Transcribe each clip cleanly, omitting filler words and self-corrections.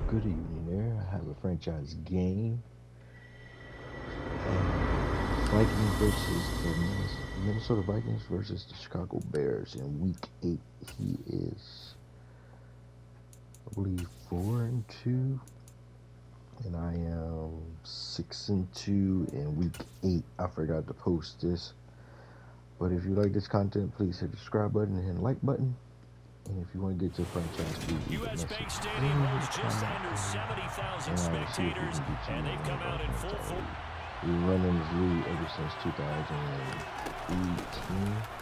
Good evening there. I have a franchise game. Vikings versus the Minnesota Vikings versus the Chicago Bears in week 8. He is, I believe, 4-2. And I am 6-2 in week 8. I forgot to post this. But if you like this content, please hit the subscribe button and hit the like button. And if you want to get to the franchise, please U.S. Bank Stadium holds just under 70,000 spectators, and they've come out in full force. We've been running this league ever since 2018.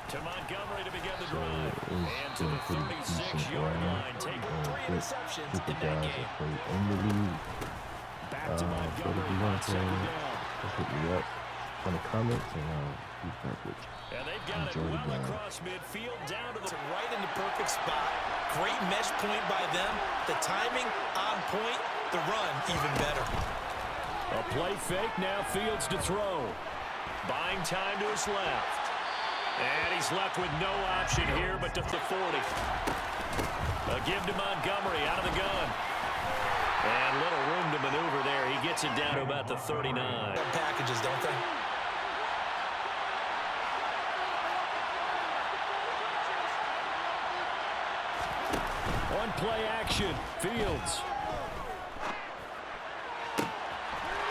To Montgomery to begin the drive, and to the 36-yard line, taking 3 interceptions in that game. In the league. Back to Montgomery on second down. Just hit me up on the comments and I'll be back with you. And they've got it well across midfield down to the right in the perfect spot. Great mesh point by them. The timing on point. The run even better. A play fake, now Fields to throw. Buying time to his left. And he's left with no option here but to the 40. A give to Montgomery out of the gun. And little room to maneuver there. He gets it down to about the 39. Packages, don't they? On play action, Fields.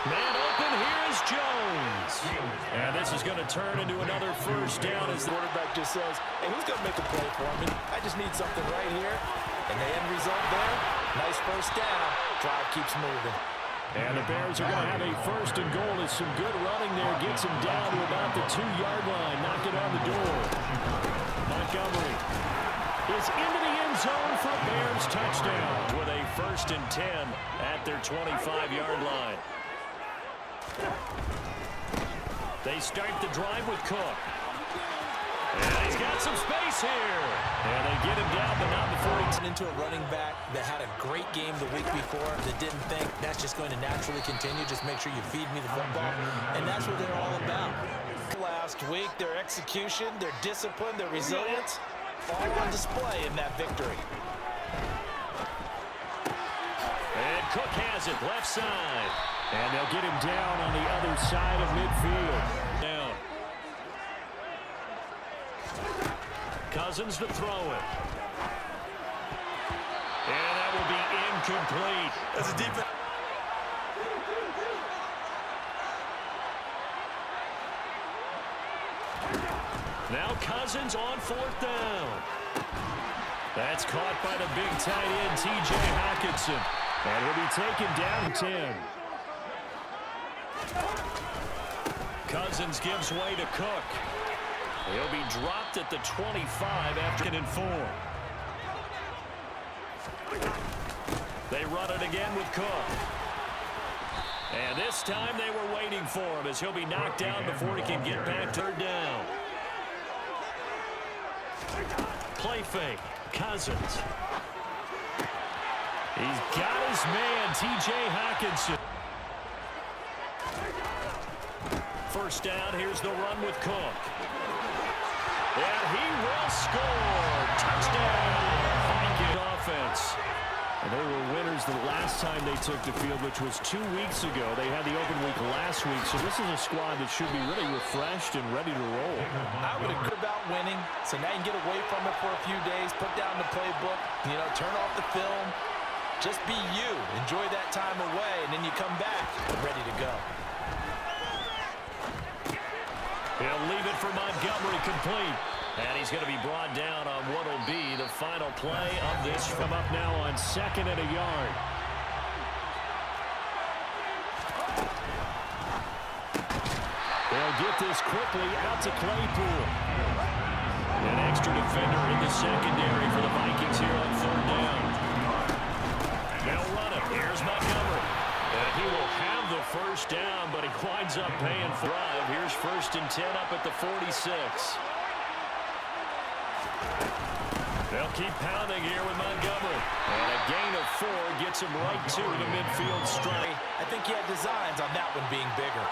Man open, here is Jones. And this is going to turn into another first down as the quarterback just says, hey, who's going to make a play for me? I just need something right here. And the end result there, nice first down. Drive keeps moving. And the Bears are going to have a first and goal as some good running there gets him down to about the 2-yard line. Knock it on the door. Montgomery is into the end zone for a Bears touchdown with a 1st and 10 at their 25-yard line. They start the drive with Cook. And he's got some space here. And they get him down, but not before he into a running back that had a great game the week before, that didn't think that's just going to naturally continue. Just make sure you feed me the football. And that's what they're all about. Last week, their execution, their discipline, their resilience, all on display in that victory. And Cook has it, left side. And they'll get him down on the other side of midfield. Down. Cousins to throw it. And that will be incomplete. That's a deep. Now Cousins on 4th down. That's caught by the big tight end, T.J. Hockenson. And will be taken down 10. Cousins gives way to Cook. He'll be dropped at the 25 after and 4. They run it again with Cook. And this time they were waiting for him as he'll be knocked down before he can get back to 3rd down. Play fake. Cousins. He's got his man, T.J. Hockenson. First down, here's the run with Cook. And he will score. Touchdown, Vikings offense. And they were winners the last time they took the field, which was 2 weeks ago. They had the open week last week, so this is a squad that should be really refreshed and ready to roll. I would agree about winning, so now you can get away from it for a few days, put down the playbook, turn off the film. Just be you. Enjoy that time away, and then you come back ready to go. He'll leave it for Montgomery complete. And he's going to be brought down on what will be the final play of this. Come up now on 2nd and a yard. They'll get this quickly out to Claypool. An extra defender in the secondary for the Vikings here on 3rd down. They'll run it. Here's Montgomery. And he will have the first down, but he winds up paying for drive. Here's 1st and 10 up at the 46. They'll keep pounding here with Montgomery. And a gain of 4 gets him right to the midfield strike. I think he had designs on that one being bigger.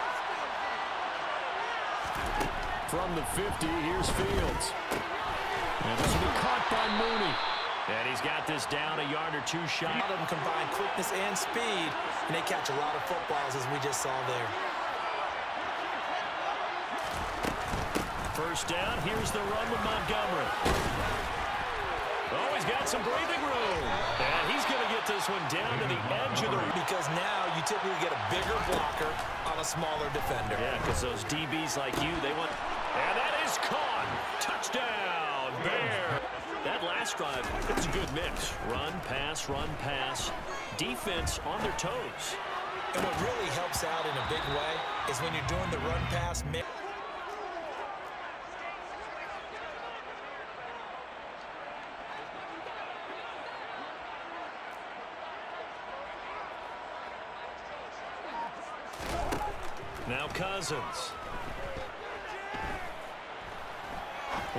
From the 50, here's Fields. And this will be caught by Mooney. And he's got this down a yard or two shy. A lot of them combine quickness and speed, and they catch a lot of footballs, as we just saw there. First down, here's the run with Montgomery. Oh, he's got some breathing room. And he's going to get this one down to the edge of the... Because now you typically get a bigger blocker on a smaller defender. Yeah, because those DBs like you, they want... And that is caught. Touchdown, Bear. That last drive, it was a good mix. Run, pass, defense on their toes. And what really helps out in a big way is when you're doing the run-pass mix. Now Cousins.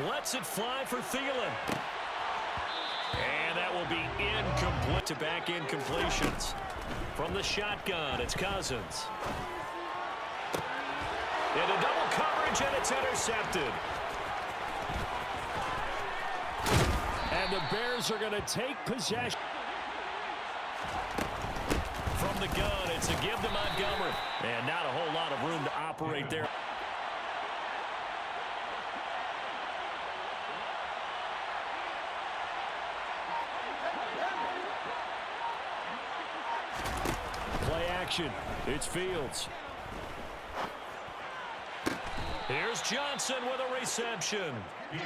Lets it fly for Thielen. And that will be incomplete to back in completions. From the shotgun, it's Cousins. Into double coverage, and it's intercepted. And the Bears are going to take possession. From the gun, it's a give to Montgomery. And not a whole lot of room to operate there. Play action. It's Fields. Here's Johnson with a reception.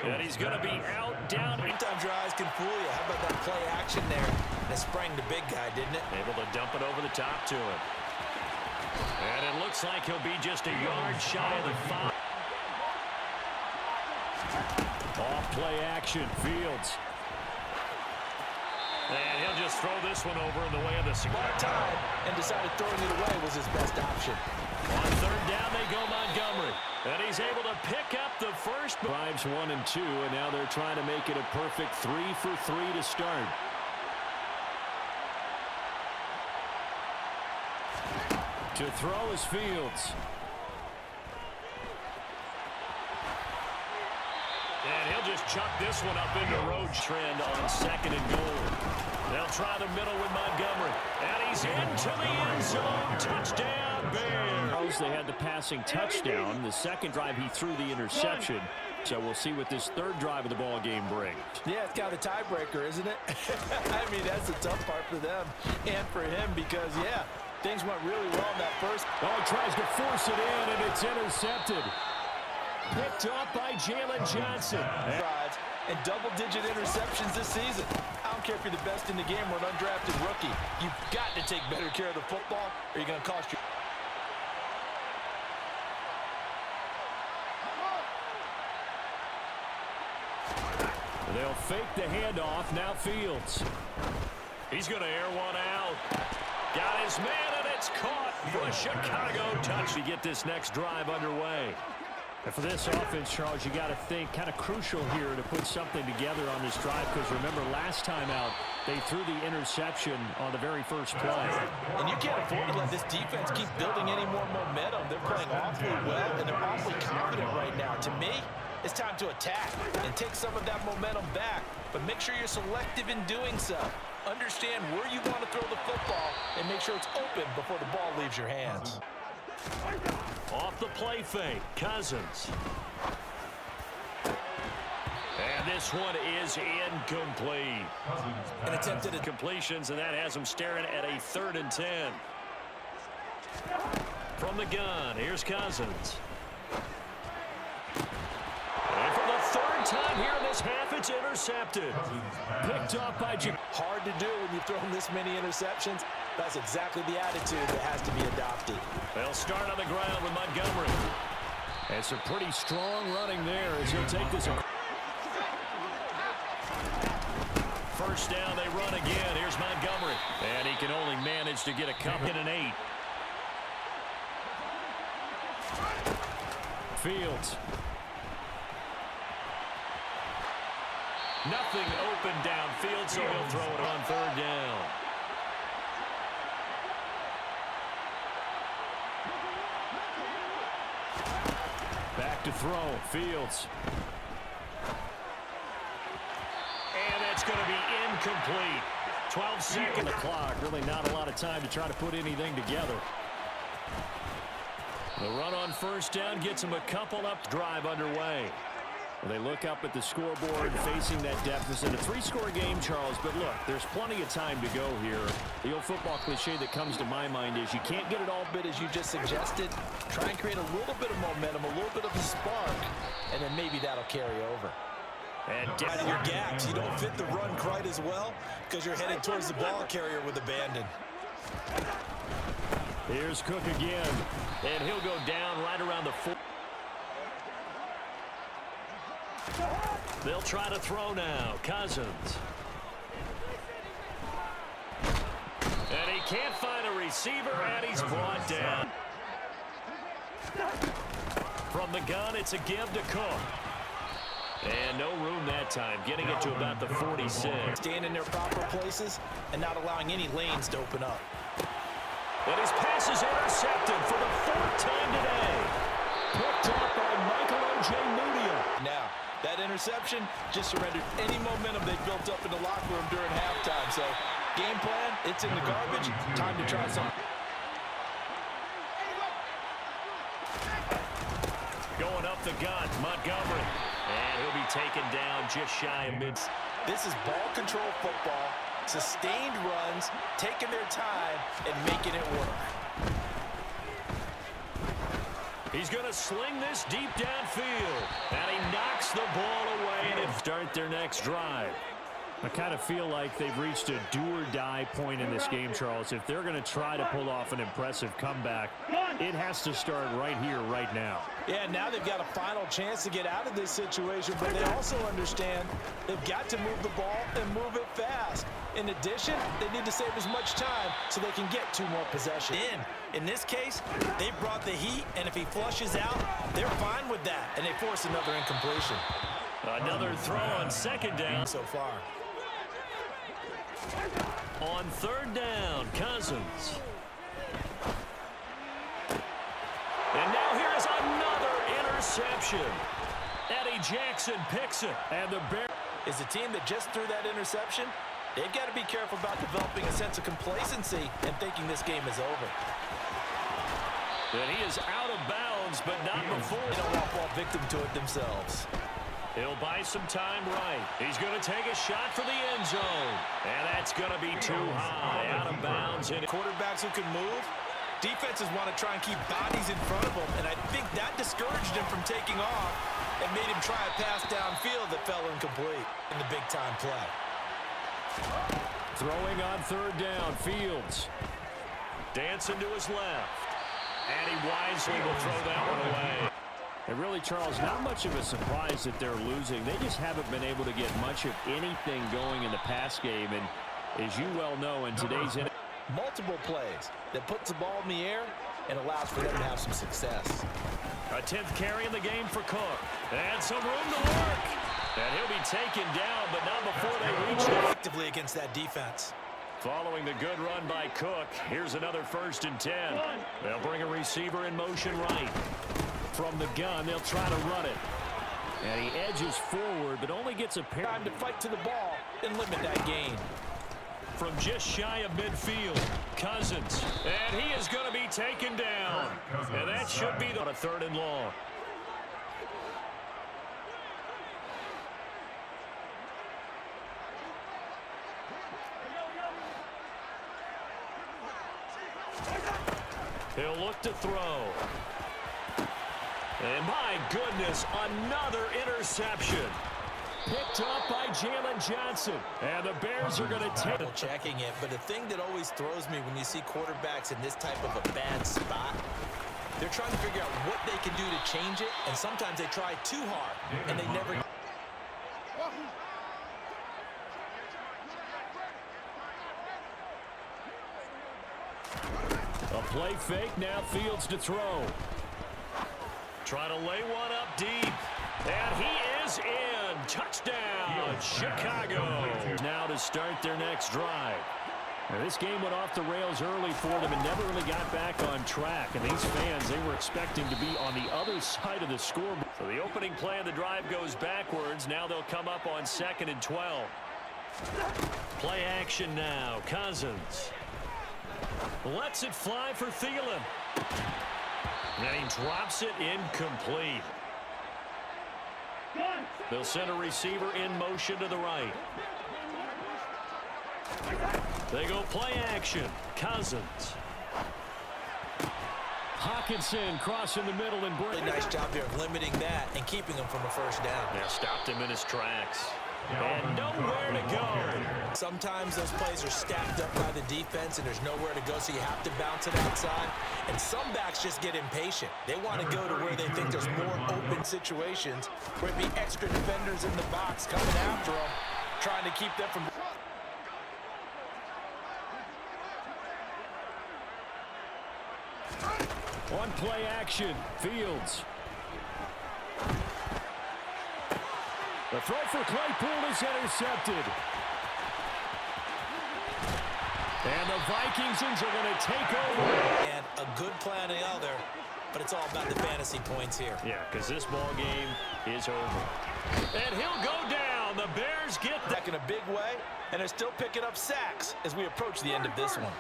And he's going to be out, down. Sometimes your eyes can fool you. How about that play action there? That sprang the big guy, didn't it? Able to dump it over the top to him. And it looks like he'll be just a yard shy of the 5. Off play action, Fields. And he'll just throw this one over in the way of the Bought time and decided throwing it away was his best option. On third down, they go Montgomery. And he's able to pick up the first. Drives 1 and 2, and now they're trying to make it a perfect 3 for 3 to start. To throw is Fields. And he'll just chuck this one up into road trend on 2nd and goal. They'll try the middle with Montgomery. And he's into the end zone. Touchdown, Bears. They had the passing touchdown. The second drive, he threw the interception. So we'll see what this third drive of the ball game brings. Yeah, it's kind of a tiebreaker, isn't it? I mean, that's the tough part for them and for him because, yeah, things went really well in that first. Oh, he tries to force it in, and it's intercepted. Picked off by Jalen Johnson. Drives and double-digit interceptions this season. I don't care if you're the best in the game or an undrafted rookie. You've got to take better care of the football or you're going to cost you. They'll fake the handoff. Now Fields. He's going to air one out. Got his man, and it's caught for a Chicago touch to get this next drive underway. And for this offense, Charles, you got to think kind of crucial here to put something together on this drive because remember last time out, they threw the interception on the very first play. And you can't afford to let this defense keep building any more momentum. They're playing awfully well, and they're awfully confident right now. To me, it's time to attack and take some of that momentum back, but make sure you're selective in doing so. Understand where you want to throw the football and make sure it's open before the ball leaves your hands. Off the play fake, Cousins. And this one is incomplete. An attempted completions, and that has him staring at a 3rd and 10. From the gun, here's Cousins. And for the 3rd time here in this half, it's intercepted. Picked off by Jim. Hard to do when you've thrown this many interceptions. That's exactly the attitude that has to be adopted. They'll start on the ground with Montgomery. And some pretty strong running there as he'll take this. First down, they run again. Here's Montgomery. And he can only manage to get a couple in an 8. Fields. Nothing open downfield, so he'll throw it on 3rd down. Back to throw, Fields. And that's going to be incomplete. 12 seconds on the clock. Really not a lot of time to try to put anything together. The run on first down gets them a couple up. Drive underway. They look up at the scoreboard facing that deficit. A 3-score game, Charles, but look, there's plenty of time to go here. The old football cliche that comes to my mind is you can't get it all Bit as you just suggested. Try and create a little bit of momentum, a little bit of a spark, and then maybe that'll carry over. And Out of your gaps, you don't fit the run quite as well because you're headed towards the ball carrier with abandon. Here's Cook again, and he'll go down right around the 4. They'll try to throw now. Cousins. And he can't find a receiver, and he's brought down. From the gun, it's a give to Cook. And no room that time, getting it to about the 46. Staying in their proper places and not allowing any lanes to open up. And his pass is intercepted for the 4th time today. Picked up by Michael O.J. Mudia. Now, that interception just surrendered any momentum they built up in the locker room during halftime. So, game plan, it's in the garbage. Time to try something. Going up the gun, Montgomery. And he'll be taken down just shy of mid. This is ball control football. Sustained runs, taking their time, and making it work. He's going to sling this deep downfield. And he knocks the ball away and start their next drive. I kind of feel like they've reached a do-or-die point in this game, Charles. If they're going to try to pull off an impressive comeback, it has to start right here, right now. Yeah, now they've got a final chance to get out of this situation, but they also understand they've got to move the ball and move it fast. In addition, they need to save as much time so they can get 2 more possessions. In this case, they brought the heat, and if he flushes out, they're fine with that, and they force another incompletion. Another throw on second down. So far. On third down, Cousins. And now here is another interception. Eddie Jackson picks it. And the Bears is a team that just threw that interception. They've got to be careful about developing a sense of complacency and thinking this game is over. And he is out of bounds, but not before. They don't want to fall victim to it themselves. He'll buy some time right. He's going to take a shot for the end zone. And that's going to be too high. Out of bounds. And quarterbacks who can move, defenses want to try and keep bodies in front of them. And I think that discouraged him from taking off and made him try a pass downfield that fell incomplete in the big-time play. Throwing on third down, Fields. Dancing to his left. And he wisely will throw that one away. And really, Charles, not much of a surprise that they're losing. They just haven't been able to get much of anything going in the pass game. And as you well know, in today's inning, multiple plays that puts the ball in the air and allows for them to have some success. A 10th carry in the game for Cook. And some room to work. And he'll be taken down, but not before they reach it. Effectively against that defense. Following the good run by Cook, here's another 1st and 10. They'll bring a receiver in motion right. From the gun, they'll try to run it. And he edges forward, but only gets a pair. Time to fight to the ball and limit that gain. From just shy of midfield, Cousins. And he is going to be taken down. And that should be on a 3rd and long. He'll look to throw. And my goodness, another interception. Picked up by Jalen Johnson. And the Bears are going to take it. Checking it, but the thing that always throws me when you see quarterbacks in this type of a bad spot, they're trying to figure out what they can do to change it, and sometimes they try too hard, and they never... A play fake, now Fields to throw. Trying to lay one up deep. And he is in. Touchdown, Chicago. Now to start their next drive. Now, this game went off the rails early for them and never really got back on track. And these fans, they were expecting to be on the other side of the scoreboard. So the opening play of the drive goes backwards. Now they'll come up on 2nd and 12. Play action now. Cousins lets it fly for Thielen. And he drops it incomplete. They'll send a receiver in motion to the right. They go play action. Cousins. Hawkinson crossing the middle and Really nice job here of limiting that and keeping him from a first down. Yeah, stopped him in his tracks. And nowhere to go. Sometimes those plays are stacked up by the defense and there's nowhere to go, so you have to bounce it outside. And some backs just get impatient. They want to go to where they think there's more open situations, where it'd be extra defenders in the box coming after them, trying to keep them from... On play action, Fields. The throw for Claypool is intercepted. And the Vikings are going to take over. And a good play on the other, but it's all about the fantasy points here. Yeah, because this ball game is over. And he'll go down. The Bears get back in a big way, and they're still picking up sacks as we approach the end of this one.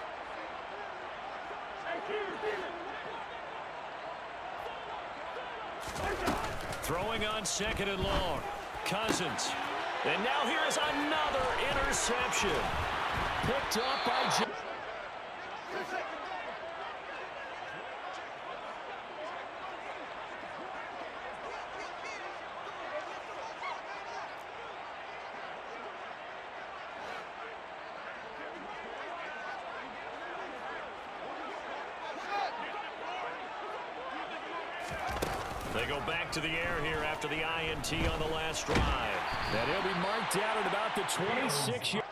Throwing on second and long. Cousins. And now here's another interception. Picked up by... They go back to the air here after the INT on the last drive. And he'll be marked down at about the 26-yard.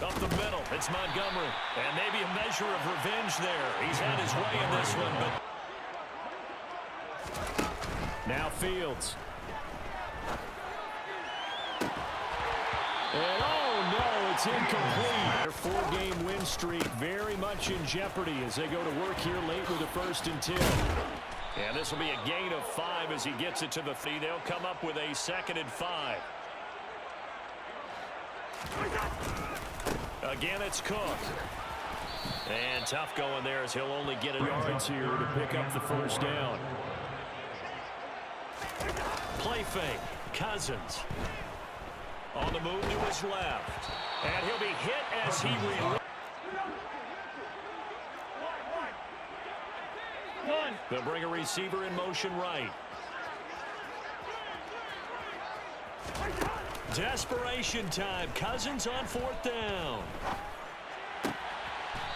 Up the middle, it's Montgomery. And maybe a measure of revenge there. He's had his way in this one, but... Now Fields. And oh no, it's incomplete. Their four-game win streak very much in jeopardy as they go to work here late with a 1st and 10. And this will be a gain of 5 as he gets it to the 3. They'll come up with a 2nd and 5. Again, it's Cook. And tough going there as he'll only get yards here to pick up the 1st down. Play fake. Cousins. On the move to his left. And he'll be hit as he releases. They'll bring a receiver in motion right. Desperation time. Cousins on 4th down.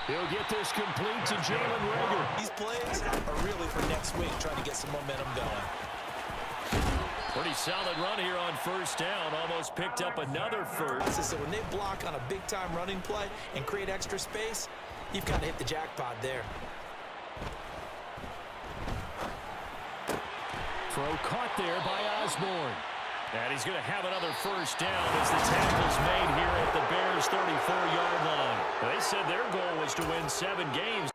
He'll get this complete to Jalen Reagor. These plays are really for next week, trying to get some momentum going. Pretty solid run here on 1st down. Almost picked up another 1st. So when they block on a big-time running play and create extra space, you've got to hit the jackpot there. Throw caught there by Osborne. And he's going to have another 1st down as the tackle's made here at the Bears' 34-yard line. They said their goal was to win 7 games.